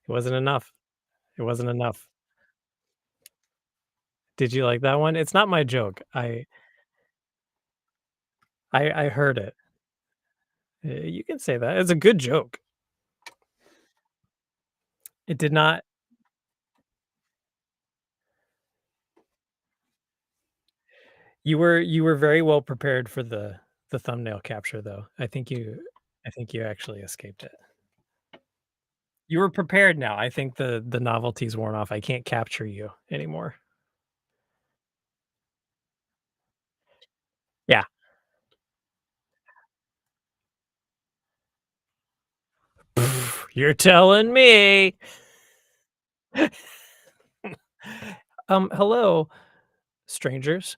It wasn't enough. It wasn't enough. Did you like that one? It's not my joke. I heard it. You can say that. It's a good joke. It did not you were very well prepared for the thumbnail capture, though. I think you actually escaped it. You were prepared now. I think the novelty's worn off. I can't capture you anymore. Yeah. You're telling me. Hello, strangers.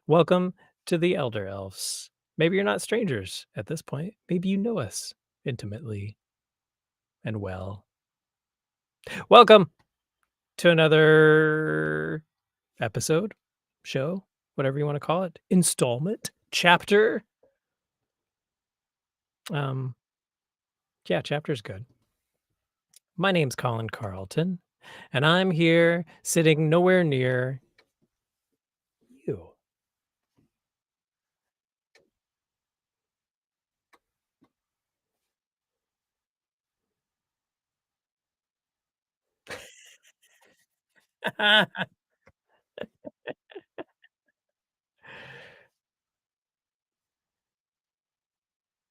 Welcome to the Elder Elves. Maybe you're not strangers at this point. Maybe you know us intimately and well. Welcome to another episode, show, whatever you want to call it, installment, chapter. Um, yeah, chapter's good. My name's Colin Carlton, and I'm here sitting nowhere near you.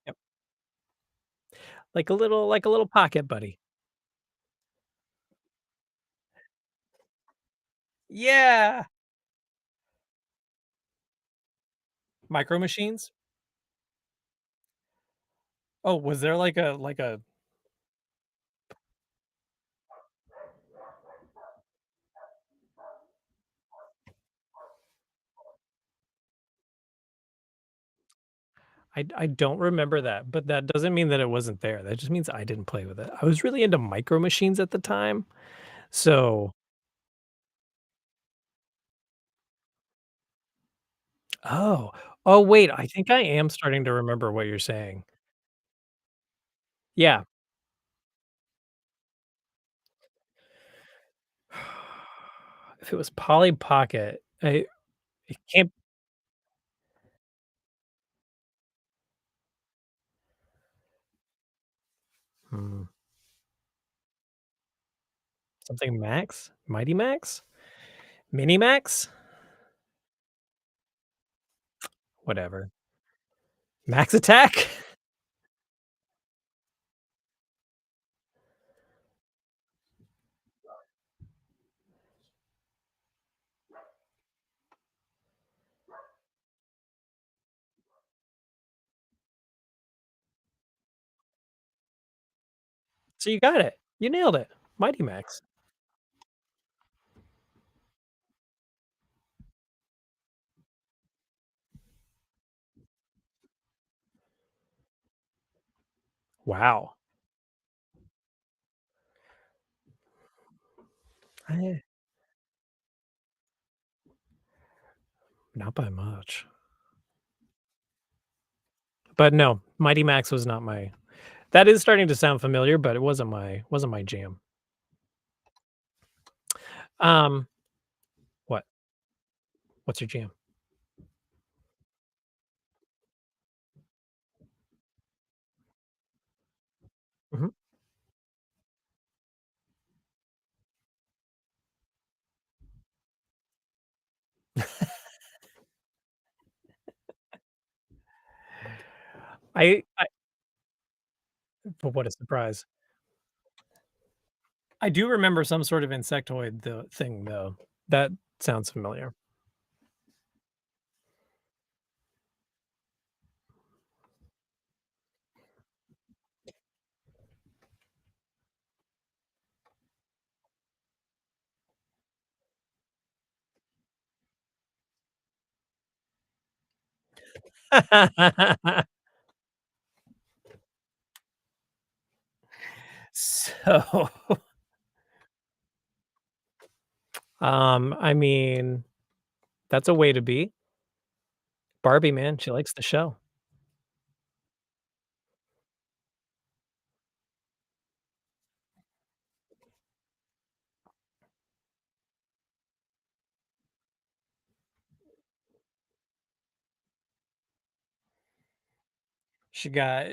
Yep. Like a little pocket buddy. Yeah. Micro Machines? Oh, was there like a I don't remember that, but that doesn't mean that it wasn't there. That just means I didn't play with it. I was really into Micro Machines at the time, so oh. Oh, wait, I think I am starting to remember what you're saying. Yeah. If it was Polly Pocket, it can't hmm, something Max? Mighty Max? Mini Max? Whatever. Max Attack? So you got it. You nailed it. Mighty Max. Wow. Eh, not by much. But no, Mighty Max was not my that is starting to sound familiar, but it wasn't my jam. Um, what? What's your jam? Mhm. I but what a surprise. I do remember some sort of insectoid thing though. That sounds familiar. So, I mean, that's a way to be. Barbie, man, she likes the show.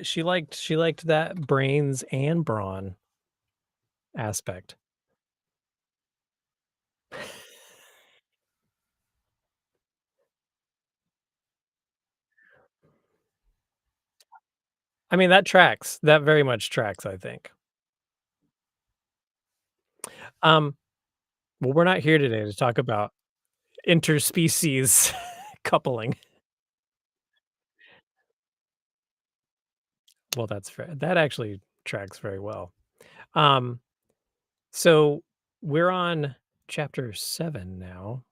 She liked that brains and brawn aspect. I mean, that tracks. That very much tracks, I think. Um, well, we're not here today to talk about interspecies coupling. Well, that's fair. That actually tracks very well. Um, so we're on chapter 7 now,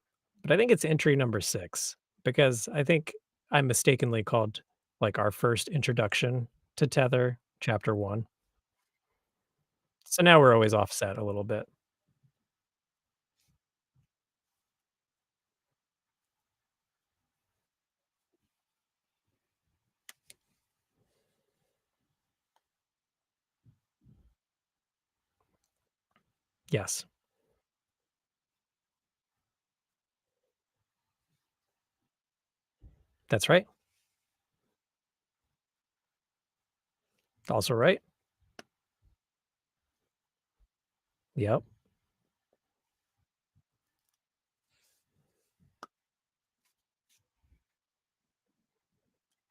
but I think it's entry number 6 because I think I mistakenly called, like, our first introduction to Tether chapter 1. So now we're always offset a little bit. Yes, that's right. Also right. Yep.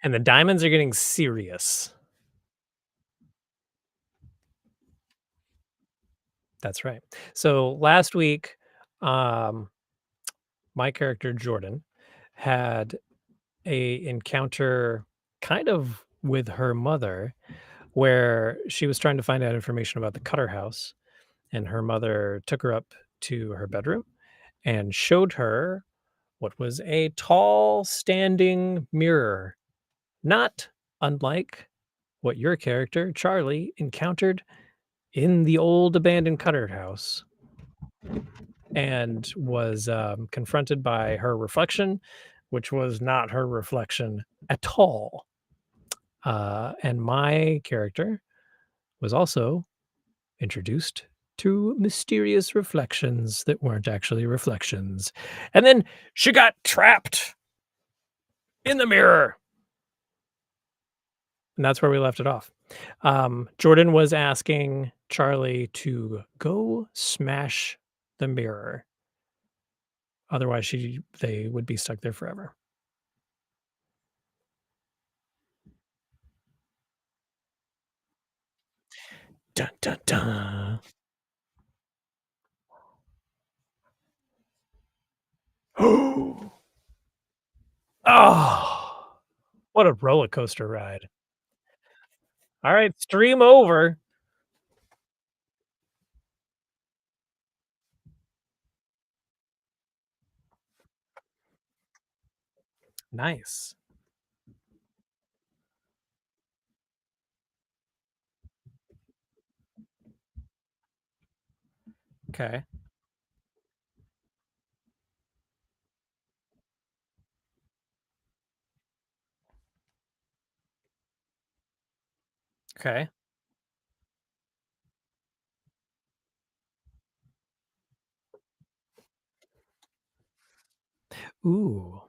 And the diamonds are getting serious. That's right. So last week, um, my character Jordan had a encounter kind of with her mother where she was trying to find out information about the Cutter house, and her mother took her up to her bedroom and showed her what was a tall standing mirror, not unlike what your character Charlie encountered in the old abandoned Cutter house, and was confronted by her reflection, which was not her reflection at all. And my character was also introduced to mysterious reflections that weren't actually reflections. And then she got trapped in the mirror. And that's where we left it off. Jordan was asking Charlie to go smash the mirror. Otherwise, they would be stuck there forever. Dun, dun, dun. Oh, what a roller coaster ride. All right, stream over. Nice. Okay. Okay. Ooh,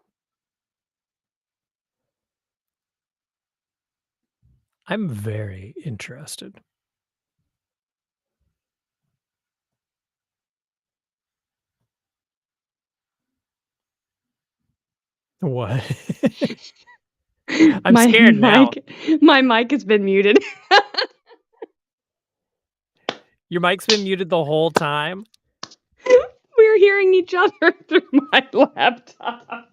I'm very interested. What? I'm My scared now. mic has been muted. Your mic's been muted the whole time? We're hearing each other through my laptop.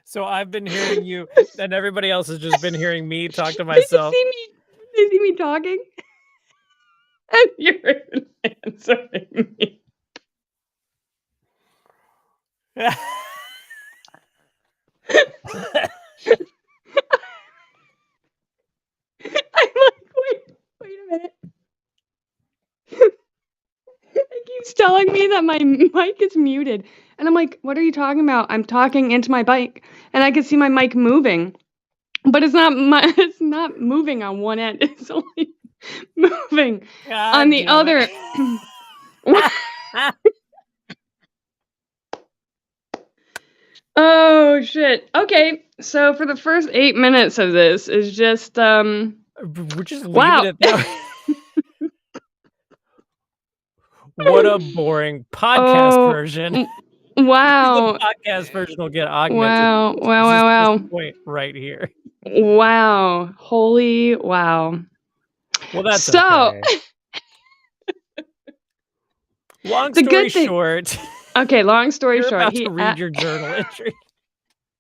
So I've been hearing you, and everybody else has just been hearing me talk to They just myself. see me they see me talking, and you're answering me. I'm like, "Wait a minute." It keeps telling me that my mic is muted, and I'm like, "What are you talking about?" I'm talking into my mic, and I can see my mic moving, but it's not moving on one end, it's only moving on God the damn it. other. Oh, shit. Okay, so for the first 8 minutes of this is just, We're just leaving wow. it that way. What a boring podcast Oh, version. The wow. podcast version will get augmented. Wow, This wow, is just this wow, point right here. wow. Holy wow. Well, that's So, okay. Long the story good thing short, okay, long story you're short, about to read your journal entry.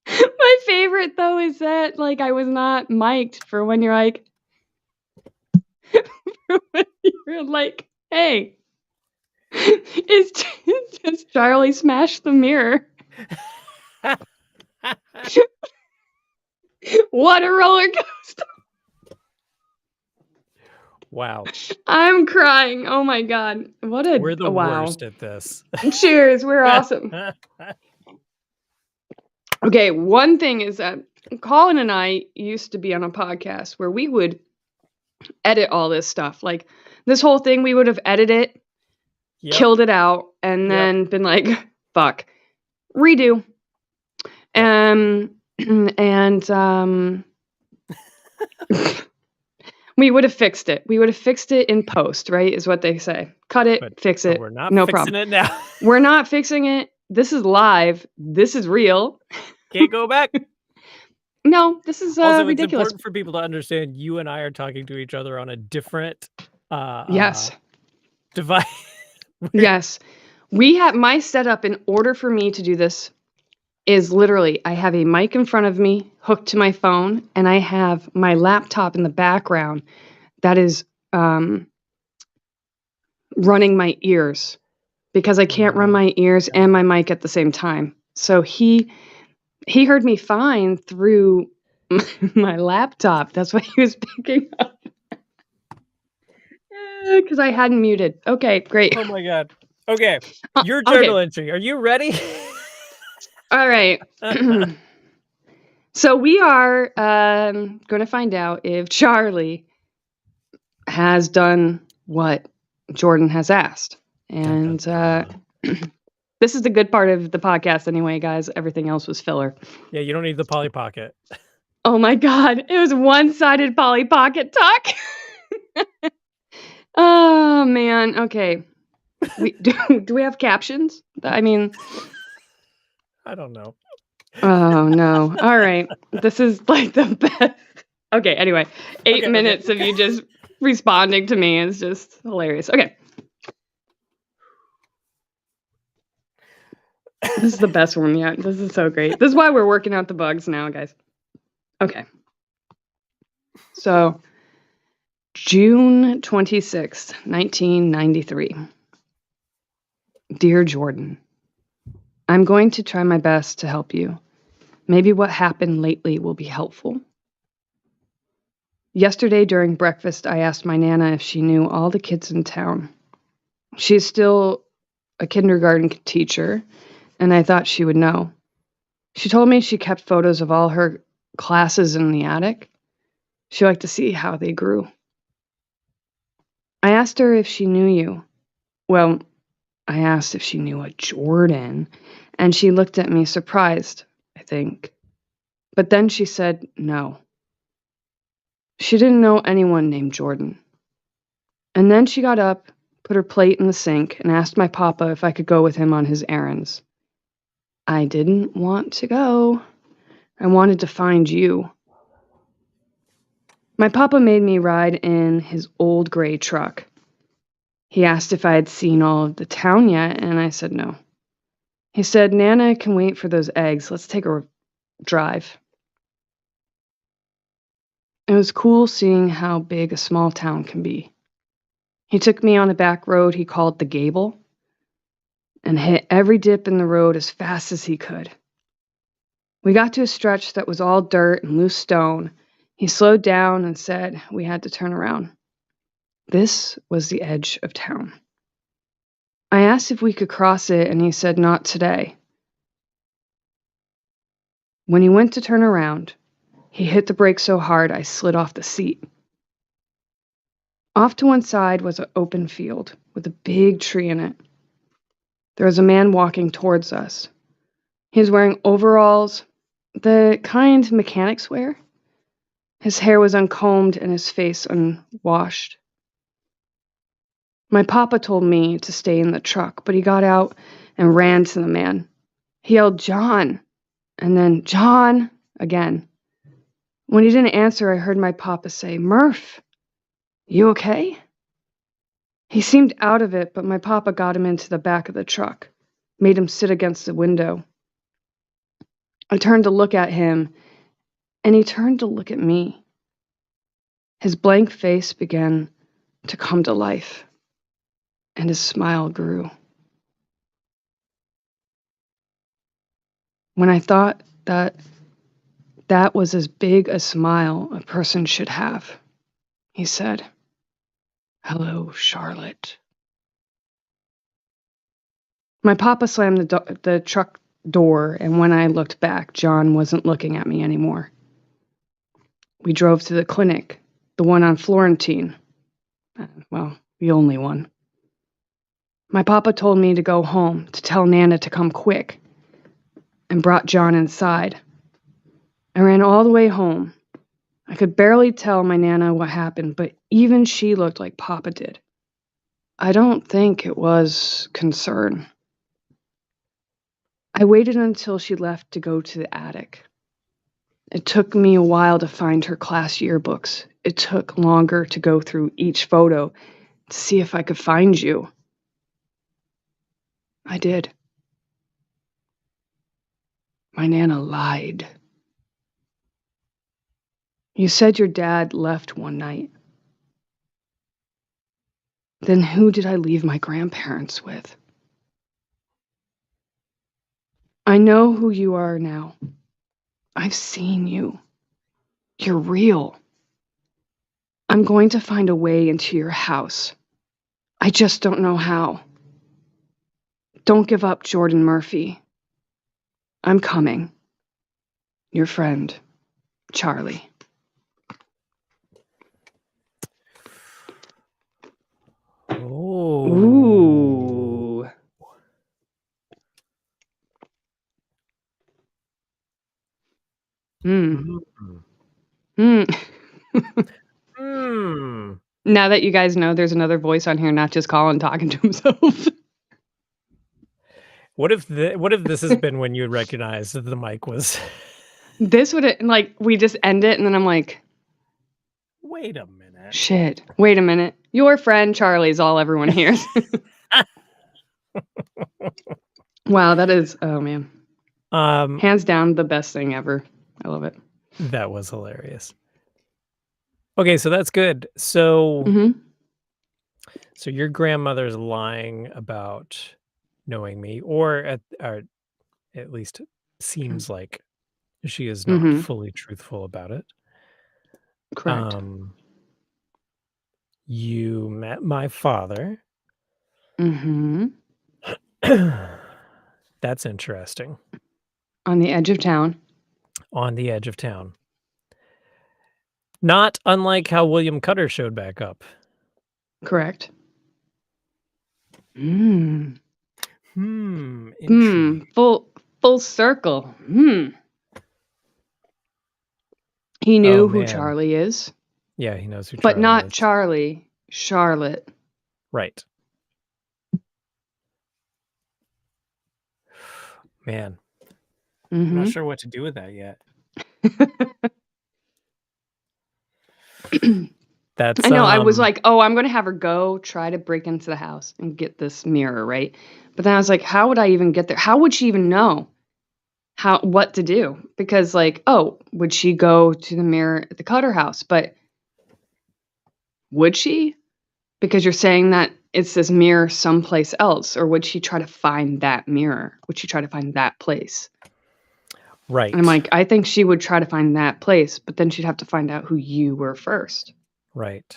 my favorite, though, is that, like, I was not mic'd for when you're like when you're like, "Hey, does Charlie smash the mirror?" What a roller coaster. Wow. I'm crying. Oh my god. What a We're the wow. worst at this. Cheers, we're awesome. Okay, one thing is that Colin and I used to be on a podcast where we would edit all this stuff. Like, this whole thing, we would have edited it, Yep. killed it out, and Yep. then been like, fuck, redo. Yep. And we would have fixed it. We would have fixed it in post, right? Is what they say. Cut it, fix But it. we're not No fixing problem. it now. We're not fixing it. This is live. This is real. Can't go back. No, this is Also, it's ridiculous. important for people to understand you and I are talking to each other on a different Yes. device. Yes. We have my setup in order for me to do this is literally I have a mic in front of me hooked to my phone, and I have my laptop in the background that is running my ears because I can't run my ears and my mic at the same time. So he heard me fine through my laptop. That's what he was picking up. Because I hadn't muted. Okay, great. Oh my god. Okay. Your Okay. journal entry. Are you ready? All right. So we are going to find out if Charlie has done what Jordan has asked. And this is the good part of the podcast anyway, guys. Everything else was filler. Yeah, you don't need the Polly Pocket. Oh my god, it was one-sided Polly Pocket talk. Oh man, okay. Do we have captions? I mean, I don't know. oh no. All right. This is like the best. Okay, anyway, 8 minutes of you just responding to me is just hilarious. Okay. This is the best one yet. This is so great. This is why we're working out the bugs now, guys. Okay. So, June 26th, 1993. Dear Jordan, I'm going to try my best to help you. Maybe what happened lately will be helpful. Yesterday during breakfast, I asked my Nana if she knew all the kids in town. She's still a kindergarten teacher, and I thought she would know. She told me she kept photos of all her classes in the attic. She liked to see how they grew. I asked her if she knew you. Well, I asked if she knew a Jordan, and she looked at me surprised, I think. But then she said no. She didn't know anyone named Jordan. And then she got up, put her plate in the sink, and asked my papa if I could go with him on his errands. I didn't want to go. I wanted to find you. My papa made me ride in his old gray truck. He asked if I had seen all of the town yet, and I said no. He said, Nana can wait for those eggs. Let's take a drive. It was cool seeing how big a small town can be. He took me on a back road he called the Gable and hit every dip in the road as fast as he could. We got to a stretch that was all dirt and loose stone. He slowed down and said we had to turn around. This was the edge of town. I asked if we could cross it, and he said not today. When he went to turn around, he hit the brake so hard I slid off the seat. Off to one side was an open field with a big tree in it. There was a man walking towards us. He was wearing overalls, the kind mechanics wear. His hair was uncombed and his face unwashed. My papa told me to stay in the truck, but he got out and ran to the man. He yelled, "John," and then, "John," again. When he didn't answer, I heard my papa say, "Murph, you okay?" He seemed out of it, but my papa got him into the back of the truck, made him sit against the window. I turned to look at him, and he turned to look at me. His blank face began to come to life, and his smile grew. When I thought that was as big a smile a person should have, he said, "Hello, Charlotte." My papa slammed the truck door, and when I looked back, John wasn't looking at me anymore. We drove to the clinic, the one on Florentine. Well, the only one. My papa told me to go home, to tell Nana to come quick, and brought John inside. I ran all the way home. I could barely tell my Nana what happened, but even she looked like Papa did. I don't think it was concern. I waited until she left to go to the attic. It took me a while to find her class yearbooks. It took longer to go through each photo to see if I could find you. I did. My Nana lied. You said your dad left one night. Then who did I leave my grandparents with? I know who you are now. I've seen you. You're real. I'm going to find a way into your house. I just don't know how. Don't give up, Jordan Murphy. I'm coming. Your friend, Charlie. Oh. Ooh. Hmm. Hmm. Hmm. Now that you guys know there's another voice on here, not just Colin talking to himself. What if this has been when you recognized that the mic was This would, like, we just end it and then I'm like, wait a minute. shit, wait a minute. Your friend Charlie's all everyone hears. Wow, that is, oh man. Hands down the best thing ever. I love it. That was hilarious. Okay, so that's good. So so your grandmother's lying about knowing me, or at least seems like she is not fully truthful about it. Correct. You met my father. That's interesting. On the edge of town. On the edge of town. Not unlike how William Cutter showed back up. Correct. Intrigue. Full circle. He knew who Charlie is. Yeah, he knows who but Charlie not is. Charlie, Charlotte. Right. Man. I'm not sure what to do with that yet. That's I know, I was like, "Oh, I'm gonna have her go try to break into the house and get this mirror," right? But then I was like, "How would I even get there? How would she even know what to do?" Because, like, oh, would she go to the mirror at the Cutter house? But would she? Because you're saying that it's this mirror someplace else, or would she try to find that mirror? Would she try to find that place? Right. And I'm like, I think she would try to find that place, but then she'd have to find out who you were first. Right.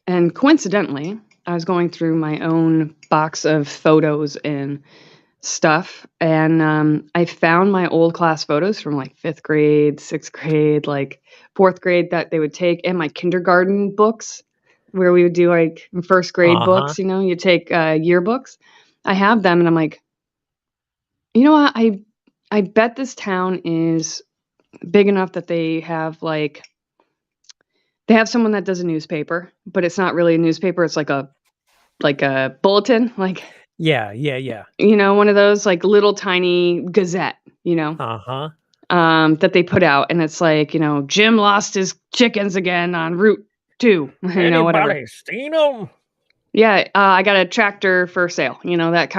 And coincidentally, I was going through my own box of photos and stuff, and I found my old class photos from like 5th grade, 6th grade, like 4th grade that they would take, and my kindergarten books where we would do like 1st grade books, you know, you take yearbooks. I have them, and I'm like, You know what? I bet this town is big enough that they have, like they have someone that does a newspaper, but it's not really a newspaper, it's like a bulletin, like, Yeah, yeah, yeah. one of those, like, little tiny gazette, Uh-huh. that they put out, and it's like, "Jim lost his chickens again on Route 2," whatever. Anybody seen them? Yeah, "I got a tractor for sale," that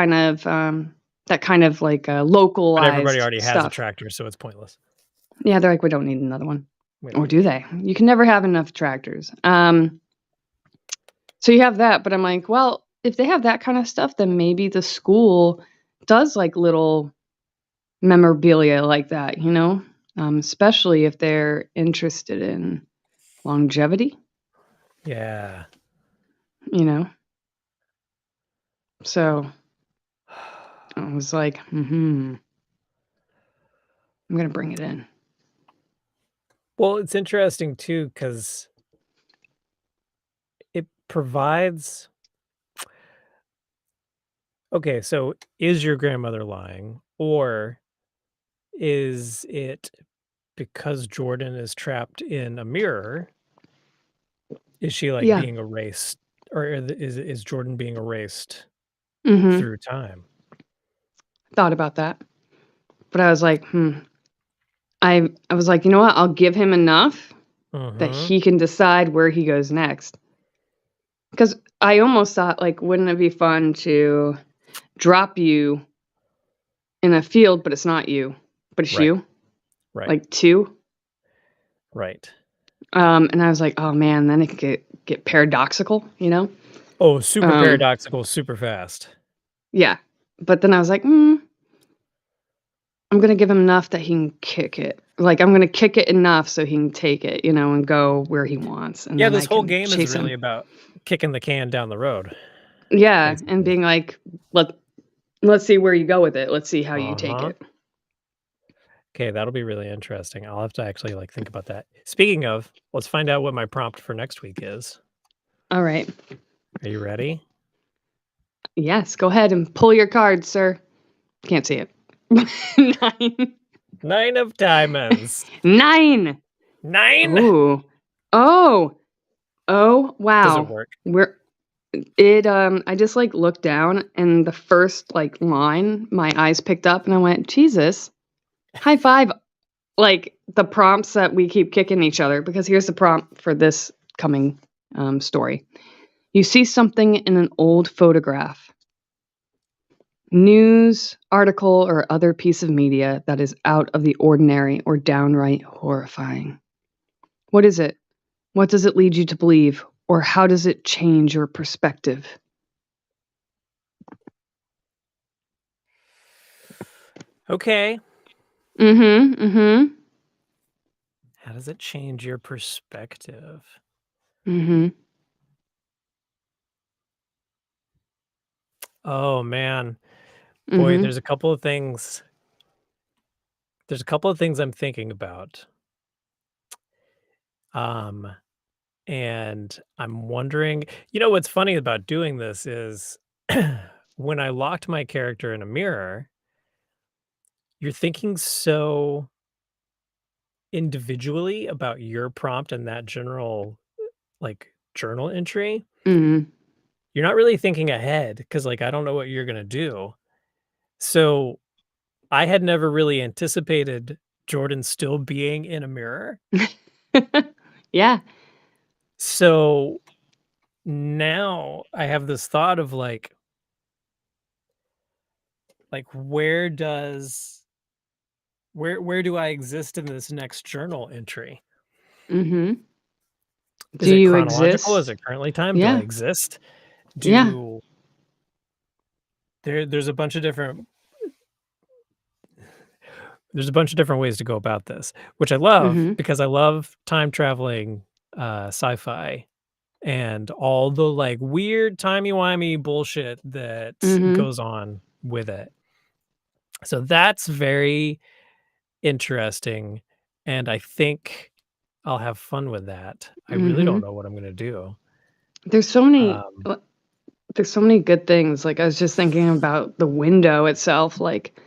kind of, like, But everybody localized already has a stuff. tractor, so it's pointless. Yeah, they're like, "We don't need another one." We don't Or need do it. they? You can never have enough tractors. So you have that, but I'm like, well, if they have that kind of stuff, then maybe the school does like little memorabilia like that, especially if they're interested in longevity, Yeah. you know? So I was like, I'm going to bring it in. Well, it's interesting too because it provides okay, so is your grandmother lying, or is it because Jordan is trapped in a mirror, is she, like, Yeah. being erased, or is Jordan being erased hmm through time? Thought about that. But I was like, I was like, you know what? I'll give him enough that Mhm. he can decide where he goes next. Because I almost thought, like, wouldn't it be fun to drop you in a field, but it's not you, but it's Right, you, right, like 2? right. And I was like, "Oh, man," then it could get paradoxical, Oh, super Um, paradoxical, super fast. yeah. But then I was like, I'm gonna give him enough that he can kick it. Like, I'm gonna kick it enough so he can take it, and go where he wants, and Yeah, then this I whole can game is chase really him. about kicking the can down the road, Yeah, and basically. being like, "Let let's see where you go with it. Let's see how you take Uh-huh. it." Okay, that'll be really interesting. I'll have to actually, like, think about that. Speaking of, let's find out what my prompt for next week is. Alright. Are you ready? Yes, go ahead and pull your card, sir. Can't see it. 9. 9 of diamonds. 9! 9? Ooh. Oh. Oh, Does it wow. work? We're I just, like, looked down and the first, like, line my eyes picked up and I went, "Jesus, high five." Like, the prompts that we keep kicking each other because here's the prompt for this coming, story. You see something in an old photograph, news, article, or other piece of media that is out of the ordinary or downright horrifying. What is it? What does it lead you to believe? Or how does it change your perspective? Okay. Mhm, mhm, How does it change your perspective? mhm, Oh, man. Boy, mhm, there's a couple of things I'm thinking about. Um, and I'm wondering, what's funny about doing this is when I locked my character in a mirror, you're thinking so individually about your prompt and that general, like, journal entry. mhm. You're not really thinking ahead because, like, I don't know what you're gonna do. So, I had never really anticipated Jordan still being in a mirror. Yeah. So, now I have this thought of, like, where do I exist in this next journal entry? Mhm. Is Do it you chronological? Is exist? it currently time? Do I Yeah, exist? yeah. Do there's a bunch of different There's a bunch of different ways to go about this, which I love Mhm, because I love time traveling, sci-fi and all the, like, weird timey-wimey bullshit that mhm, goes on with it. So that's very interesting, and I think I'll have fun with that. I really don't mhm. know what I'm gonna do. There's so many Um, there's so many good things, like, I was just thinking about the window itself, like,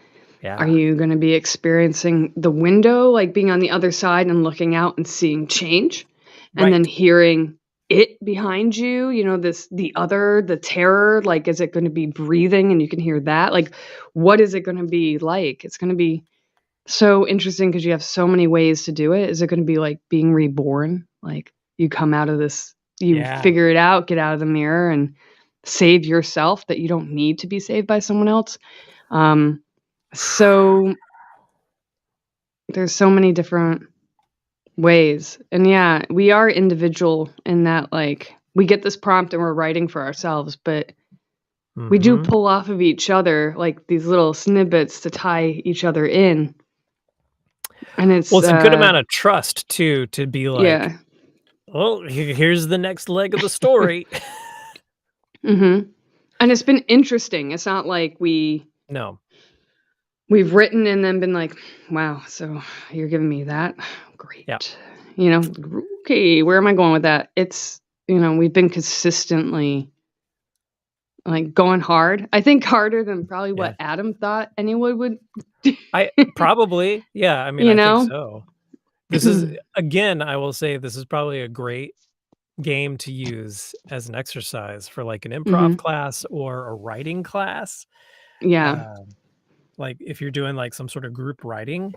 Are Yeah. you gonna be experiencing the window, like, being on the other side and looking out and seeing change, and then Right. hearing it behind you, the terror, like, is it gonna be breathing and you can hear that? Like, what is it gonna be like? It's gonna be so interesting because you have so many ways to do it. Is it gonna be like being reborn? Like, you come out of this you Yeah. figure it out, get out of the mirror, and save yourself that you don't need to be saved by someone else? Um, so there's so many different ways. And yeah, we are individual in that, like, we get this prompt and we're writing for ourselves, but we do Mhm. pull off of each other, like, these little snippets to tie each other in. And Well, it's, it's a good amount of trust too to be like, yeah. "Well, here's the next leg of the story." Mhm. And it's been interesting. It's not like No. we've written and then been like, "Wow, so you're giving me that? Yeah. Great." Okay, where am I going with that? We've been consistently, like, going hard. I think harder than probably Yeah. what Adam thought anyone would do. I probably, yeah, I mean, You I think know? so. This is again, I will say this is probably a great game to use as an exercise for, like, an improv Mhm. class or a writing class. Yeah. Um, like, if you're doing, like, some sort of group writing,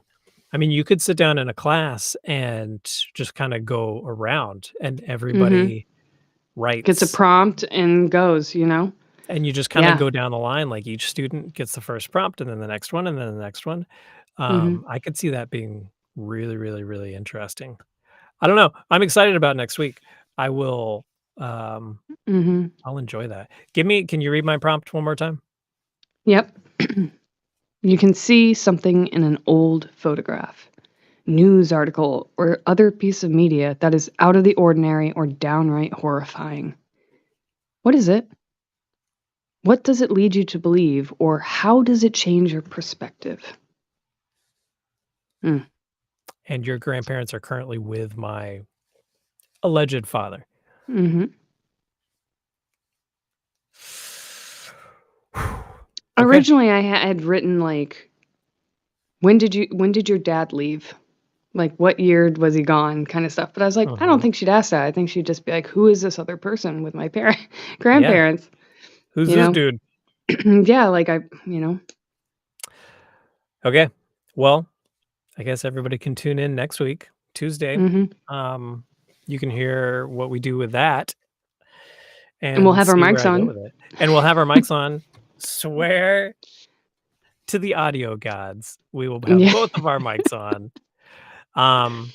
I mean, you could sit down in a class and just kinda go around, and Mhm. everybody Gets a writes, prompt and goes, you know? and you just kinda Yeah. go down the line, like, each student gets the first prompt, and then the next one, and then the next one. Mhm. I could see that being really, really, really interesting. I don't know. I'm excited about next week. I will, um, Mhm. I'll enjoy that. Can you read my prompt one more time? Yep. You can see something in an old photograph, news article, or other piece of media that is out of the ordinary or downright horrifying. What is it? What does it lead you to believe, or how does it change your perspective? Mm. And your grandparents are currently with my alleged father. Mhm. Okay. Originally, I had written, like, when did your dad leave? Like, what year was he gone, kinda stuff, but I was like, I don't Mhm. think she'd ask that. I think she'd just be like, "Who is this other person with my parent Yeah. grandparents?" Who's You this know? dude? Yeah, like, you know? Okay. Well, I guess everybody can tune in next week, Tuesday. Mhm. Um, you can hear what we do with that And we'll and have our see where mics I go on. with it. And we'll have our mics on. Swear to the audio gods, we will have Yeah. both of our mics on. Um,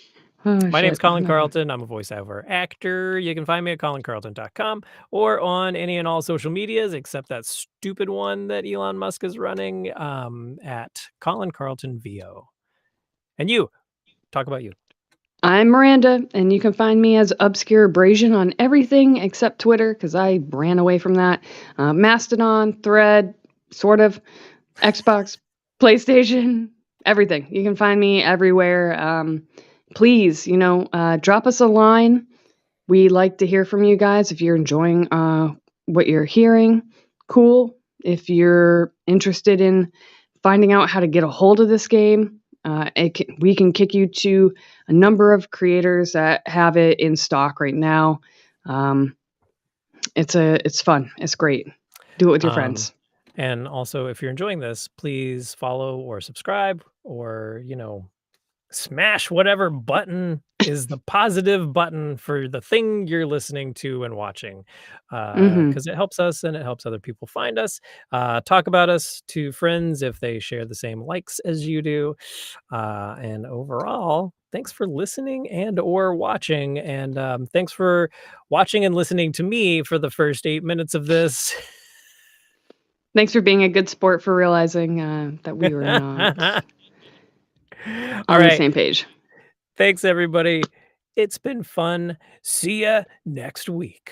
Oh, my name's shit. Colin No. Carlton. I'm a voiceover actor. You can find me at colincarlton.com or on any and all social medias except that stupid one that Elon Musk is running, at Colin Carlton VO. And you, talk about you. I'm Miranda, and you can find me as Obscure Abrasion on everything except Twitter, because I ran away from that. Mastodon, Thread, sort of, Xbox, PlayStation, everything. You can find me everywhere. Please, drop us a line. We like to hear from you guys. If you're enjoying what you're hearing, cool. If you're interested in finding out how to get a hold of this game, we can kick you to a number of creators that have it in stock right now. Um, it's fun. It's great. Do it with your Um, friends. and also, if you're enjoying this, please follow or subscribe or, smash whatever button is the positive button for the thing you're listening to and watching, Hmm. because it helps us and it helps other people find us. Talk about us to friends if they share the same likes as you do. And overall, thanks for listening and or watching, and thanks for watching and listening to me for the first 8 minutes of this. Thanks for being a good sport for realizing that we were not All on the right. same page. Thanks, everybody. It's been fun. See ya next week.